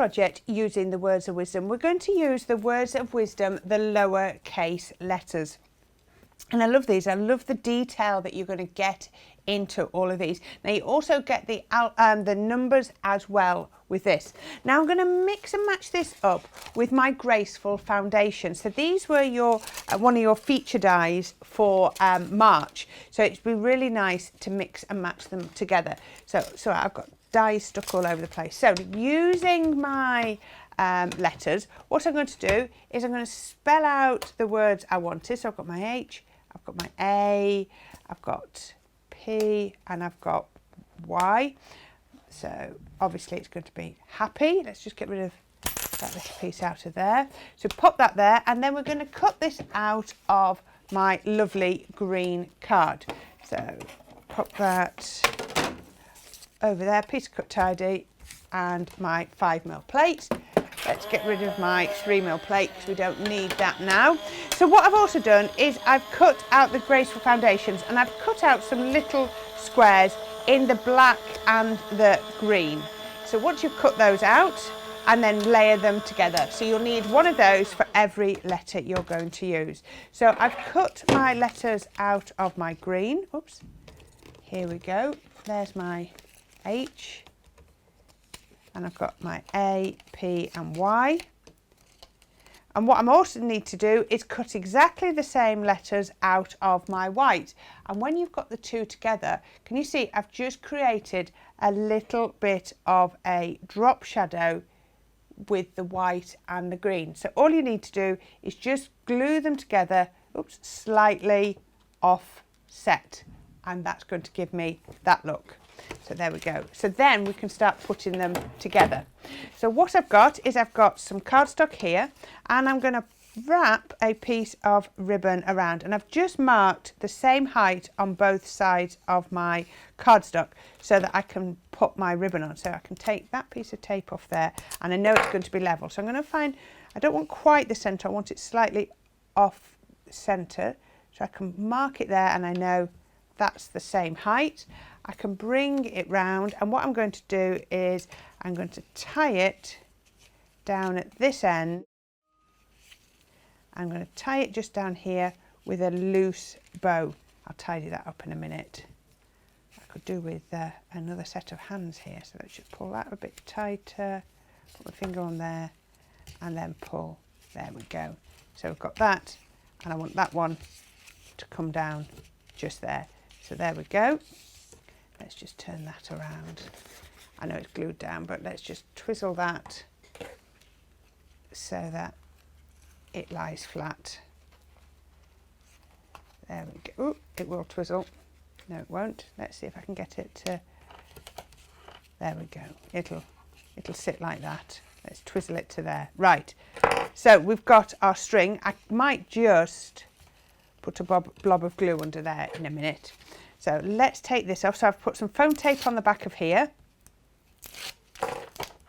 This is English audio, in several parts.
project using the words of wisdom. We're going to use the words of wisdom, the lowercase letters. And I love these. I love the detail that you're going to get into all of these. Now you also get the numbers as well with this. Now I'm going to mix and match this up with my Graceful foundation. So these were your one of your feature dies for March. So it'd be really nice to mix and match them together. So I've got dies stuck all over the place. So using my letters, what I'm going to do is I'm going to spell out the words I wanted. So I've got my H, I've got my A, I've got P, and I've got Y. So obviously it's going to be happy. Let's just get rid of that little piece out of there. So pop that there, and then we're going to cut this out of my lovely green card. So pop that over there, piece of cut tidy, and my 5mm plate. Let's get rid of my 3mm plate because we don't need that now. So what I've also done is I've cut out the Graceful foundations, and I've cut out some little squares in the black and the green. So once you've cut those out, and then layer them together. So you'll need one of those for every letter you're going to use. So I've cut my letters out of my green. Oops. Here we go. There's my H. And I've got my A, P and Y. And what I also need to do is cut exactly the same letters out of my white. And when you've got the two together, can you see I've just created a little bit of a drop shadow with the white and the green. So all you need to do is just glue them together, oops, slightly offset. And that's going to give me that look. So there we go. So then we can start putting them together. So what I've got is I've got some cardstock here, and I'm going to wrap a piece of ribbon around, and I've just marked the same height on both sides of my cardstock so that I can put my ribbon on. So I can take that piece of tape off there, and I know it's going to be level. So I'm going to find, I don't want quite the centre, I want it slightly off centre. So I can mark it there, and I know that's the same height. I can bring it round, and what I'm going to do is I'm going to tie it down at this end. I'm going to tie it just down here with a loose bow. I'll tidy that up in a minute. I could do with another set of hands here. So let's just pull that a bit tighter, put my finger on there, and then pull. There we go. So we've got that, and I want that one to come down just there. So there we go. Let's just turn that around. I know it's glued down, but let's just twizzle that so that it lies flat. There we go. Ooh, it will twizzle. No, it won't. Let's see if I can get it to, there we go. It'll sit like that. Let's twizzle it to there. Right, so we've got our string. I might just put a blob of glue under there in a minute. So let's take this off. So I've put some foam tape on the back of here.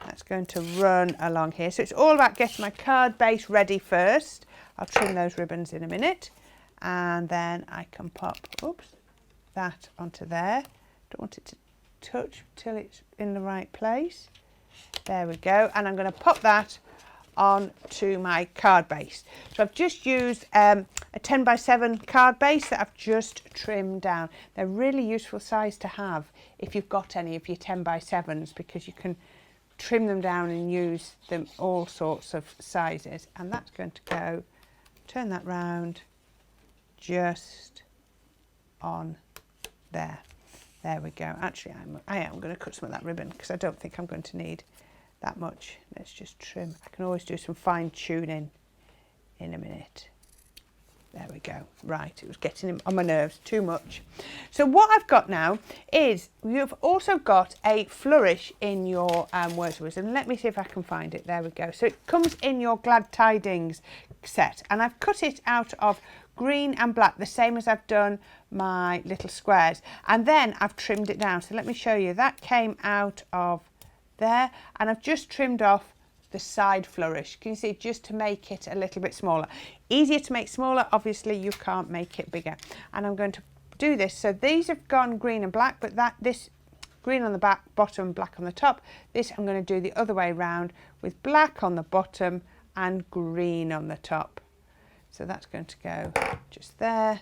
That's going to run along here. So it's all about getting my card base ready first. I'll trim those ribbons in a minute. And then I can pop, oops, that onto there. Don't want it to touch till it's in the right place. There we go. And I'm going to pop that onto my card base. So I've just used a 10x7 card base that I've just trimmed down. They're really useful size to have if you've got any of your 10x7s, because you can trim them down and use them all sorts of sizes. And that's going to go, turn that round just on there. There we go. Actually, I am going to cut some of that ribbon because I don't think I'm going to need that much. Let's just trim. I can always do some fine tuning in a minute. There we go. Right, it was getting on my nerves too much. So what I've got now is you've also got a flourish in your Words of Wisdom. Let me see if I can find it. There we go. So it comes in your Glad Tidings set, and I've cut it out of green and black, the same as I've done my little squares, and then I've trimmed it down. So let me show you. That came out of there, and I've just trimmed off the side flourish. Can you see, just to make it a little bit smaller? Easier to make smaller, obviously you can't make it bigger. And I'm going to do this. So these have gone green and black, but this green on the back, bottom, black on the top. This I'm going to do the other way around with black on the bottom and green on the top. So that's going to go just there.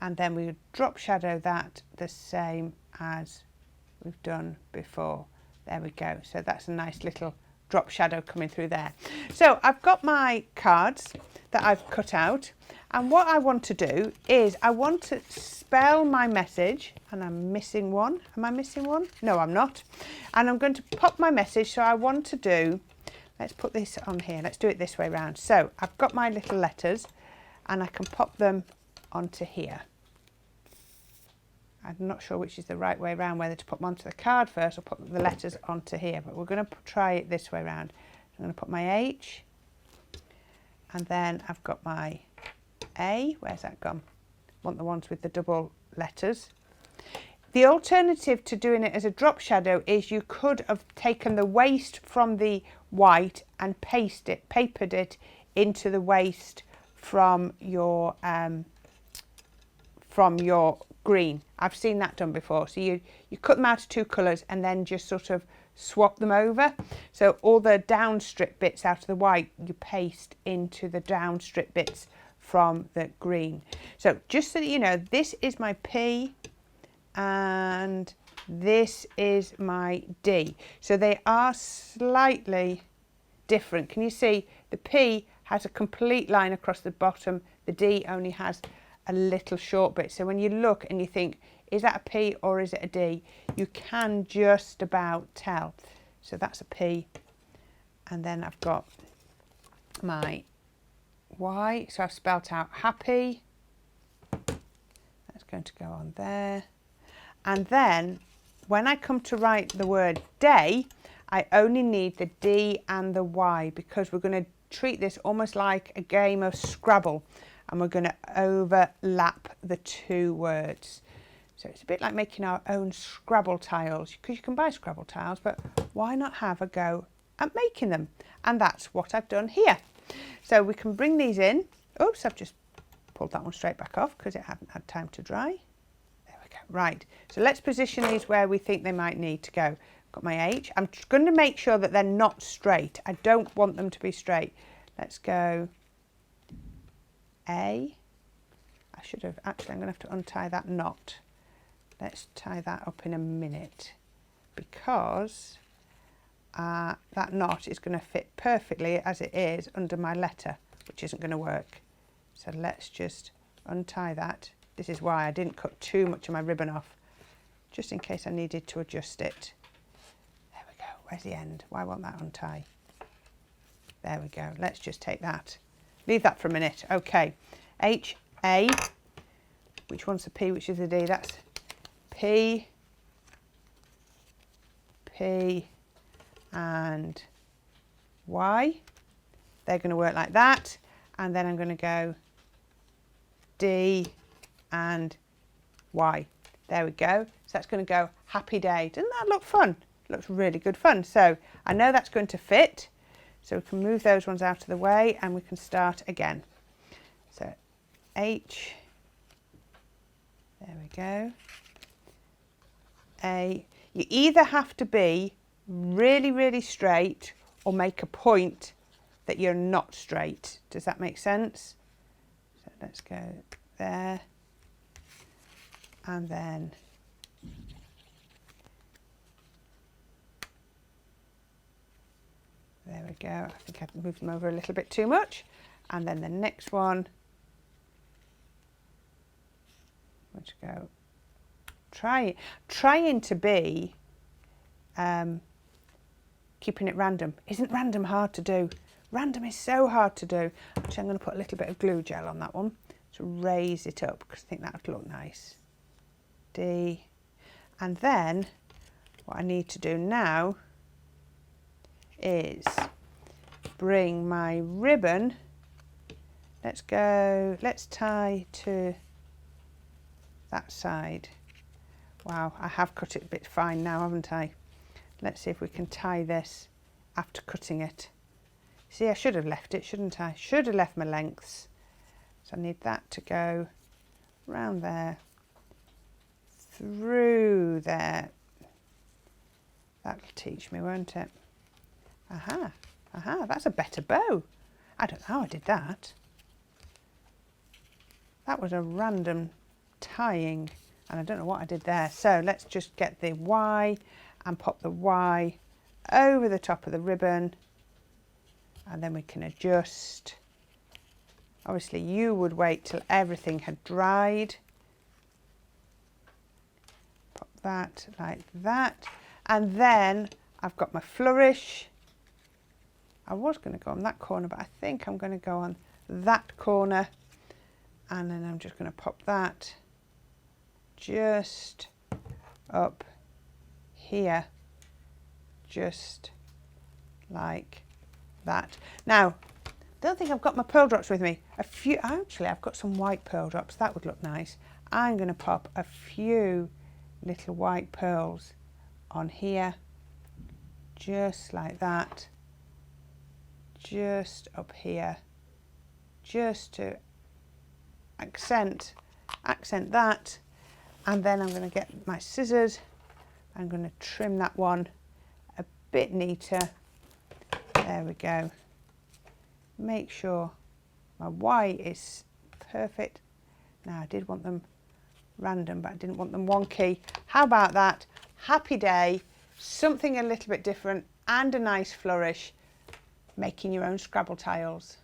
And then we drop shadow that the same as we've done before. There we go. So that's a nice little drop shadow coming through there. So I've got my cards that I've cut out, and what I want to do is I want to spell my message, and I'm missing one. Am I missing one? No, I'm not. And I'm going to pop my message. So I want to do, let's put this on here. Let's do it this way around. So I've got my little letters and I can pop them onto here. I'm not sure which is the right way around, whether to put them onto the card first or put the letters onto here, but we're going to try it this way around. I'm going to put my H, and then I've got my A. Where's that gone? I want the ones with the double letters. The alternative to doing it as a drop shadow is you could have taken the waist from the white and papered it into the waist from your green. I've seen that done before. So you cut them out of two colours and then just sort of swap them over. So all the down strip bits out of the white, you paste into the down strip bits from the green. So just so that you know, this is my P and this is my D. So they are slightly different. Can you see the P has a complete line across the bottom, the D only has a little short bit. So when you look and you think, is that a P or is it a D? You can just about tell. So that's a P. And then I've got my Y. So I've spelt out happy. That's going to go on there. And then when I come to write the word day, I only need the D and the Y, because we're going to treat this almost like a game of Scrabble. And we're going to overlap the two words. So it's a bit like making our own Scrabble tiles, because you can buy Scrabble tiles, but why not have a go at making them? And that's what I've done here. So we can bring these in. Oops, I've just pulled that one straight back off because it hadn't had time to dry. There we go. Right, so let's position these where we think they might need to go. Got my H. I'm going to make sure that they're not straight. I don't want them to be straight. Let's go A. I should have, actually I'm going to have to untie that knot. Let's tie that up in a minute, because that knot is going to fit perfectly as it is under my letter, which isn't going to work. So let's just untie that. This is why I didn't cut too much of my ribbon off, just in case I needed to adjust it. There we go. Where's the end? Why won't that untie? There we go. Let's just take that. Leave that for a minute. Okay. H, A. Which one's the P? Which is the D? That's P, P, and Y. They're going to work like that. And then I'm going to go D and Y. There we go. So that's going to go happy day. Doesn't that look fun? It looks really good fun. So I know that's going to fit. So we can move those ones out of the way and we can start again. So H, there we go. A, you either have to be really, really straight or make a point that you're not straight. Does that make sense? So let's go there. And then there we go. I think I've moved them over a little bit too much. And then the next one, let's go. Trying to be keeping it random. Isn't random hard to do? Random is so hard to do. Actually, I'm going to put a little bit of glue gel on that one to raise it up, because I think that would look nice. D. And then what I need to do now is bring my ribbon. Let's tie to that side. Wow, I have cut it a bit fine now, haven't I? Let's see if we can tie this after cutting it. See, I should have left it, shouldn't I? Should have left my lengths. So I need that to go round there, through there, That'll teach me, won't it? Aha, aha, that's a better bow. I don't know how I did that. That was a random tying, and I don't know what I did there. So let's just get the Y and pop the Y over the top of the ribbon, and then we can adjust. Obviously you would wait till everything had dried. Pop that like that, and then I've got my flourish. I was going to go on that corner, but I think I'm going to go on that corner, and then I'm just going to pop that just up here, just like that. Now, I don't think I've got my pearl drops with me. Actually, I've got some white pearl drops. That would look nice. I'm going to pop a few little white pearls on here, just like that, just up here, just to accent that. And then I'm going to get my scissors. I'm going to trim that one a bit neater. There we go. Make sure my Y is perfect. Now I did want them random, but I didn't want them wonky. How about that? Happy day, something a little bit different and a nice flourish, making your own Scrabble tiles.